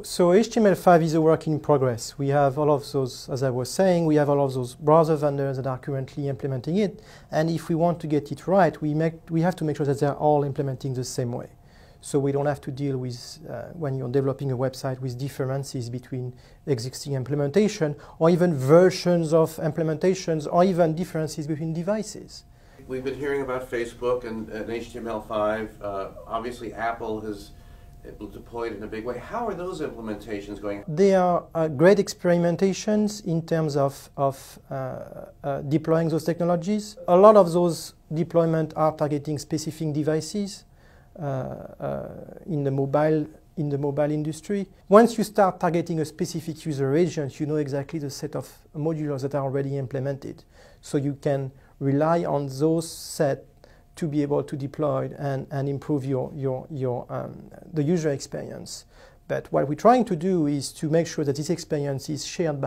So HTML5 is a work in progress. We have all of those, as I was saying, we have all of those browser vendors that are currently implementing it. And if we want to get it right, we have to make sure that they're all implementing the same way. So we don't have to deal with, when you're developing a website, with differences between existing implementation, or even versions of implementations, or even differences between devices. We've been hearing about Facebook and HTML5. Obviously, Apple has deployed in a big way. How are those implementations going? They are great experimentations in terms of deploying those technologies. A lot of those deployments are targeting specific devices in the mobile industry. Once you start targeting a specific user agent, you know exactly the set of modules that are already implemented. So you can rely on those sets to be able to deploy and improve the user experience. But what we're trying to do is to make sure that this experience is shared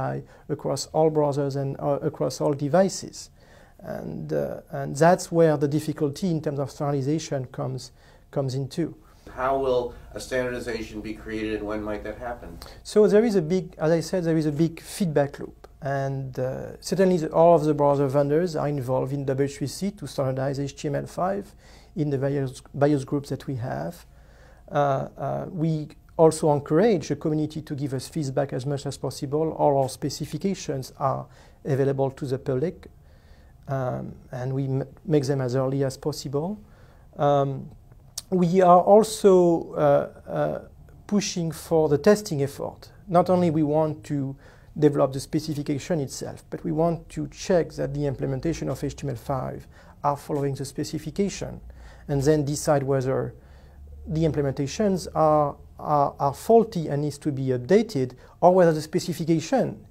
across all browsers and across all devices. And that's where the difficulty in terms of standardization comes into. How will a standardization be created, and when might that happen? So there is a big, as I said, there is a big feedback loop. And certainly all of the browser vendors are involved in W3C to standardize HTML5 in the various groups that we have. We also encourage the community to give us feedback as much as possible. All our specifications are available to the public, and we make them as early as possible. We are also pushing for the testing effort. Not only we want to develop the specification itself, but we want to check that the implementation of HTML5 are following the specification, and then decide whether the implementations are faulty and needs to be updated, or whether the specification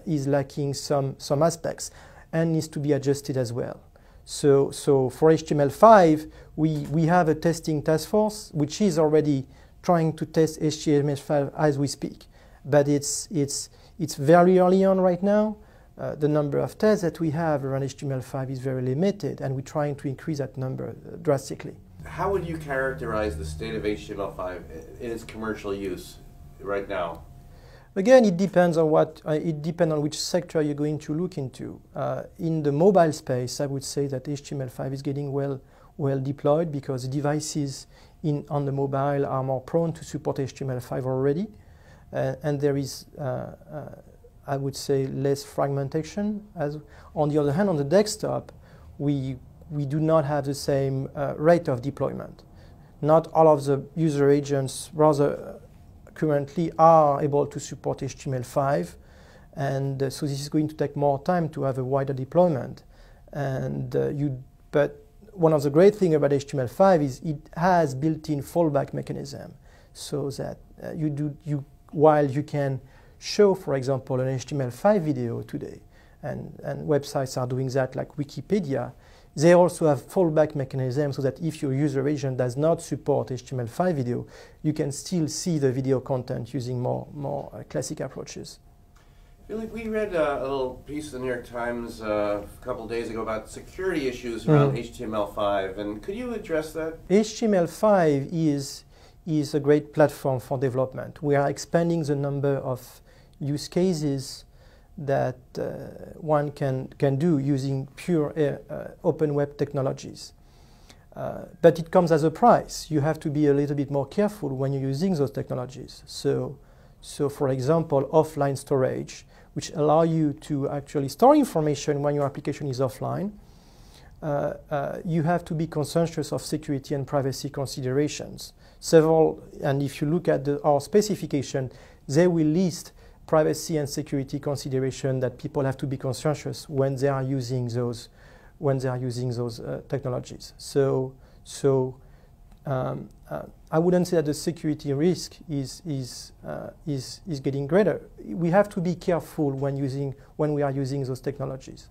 is lacking some aspects and needs to be adjusted as well. So for HTML5, we have a testing task force which is already trying to test HTML5 as we speak, but it's very early on right now. The number of tests that we have around HTML5 is very limited, and we're trying to increase that number drastically. How would you characterize the state of HTML5 in its commercial use right now? Again, it depends on which sector you're going to look into. In the mobile space, I would say that HTML5 is getting well deployed because devices on the mobile are more prone to support HTML5 already. And there is, I would say, less fragmentation. On the other hand, on the desktop, we do not have the same rate of deployment. Not all of the user agents rather currently are able to support HTML5, and so this is going to take more time to have a wider deployment. But one of the great things about HTML5 is it has built-in fallback mechanism, so that while you can show, for example, an HTML5 video today, and websites are doing that like Wikipedia, they also have fallback mechanisms so that if your user agent does not support HTML5 video, you can still see the video content using more classic approaches. Philippe, we read a little piece in the New York Times a couple of days ago about security issues around HTML5, and could you address that? HTML5 is a great platform for development. We are expanding the number of use cases that one can do using pure open web technologies. But it comes as a price. You have to be a little bit more careful when you're using those technologies. So for example, offline storage, which allow you to actually store information when your application is offline, you have to be conscientious of security and privacy considerations. And if you look at our specification, they will list privacy and security consideration that people have to be conscientious when they are using those technologies. So I wouldn't say that the security risk is getting greater. We have to be careful when we are using those technologies.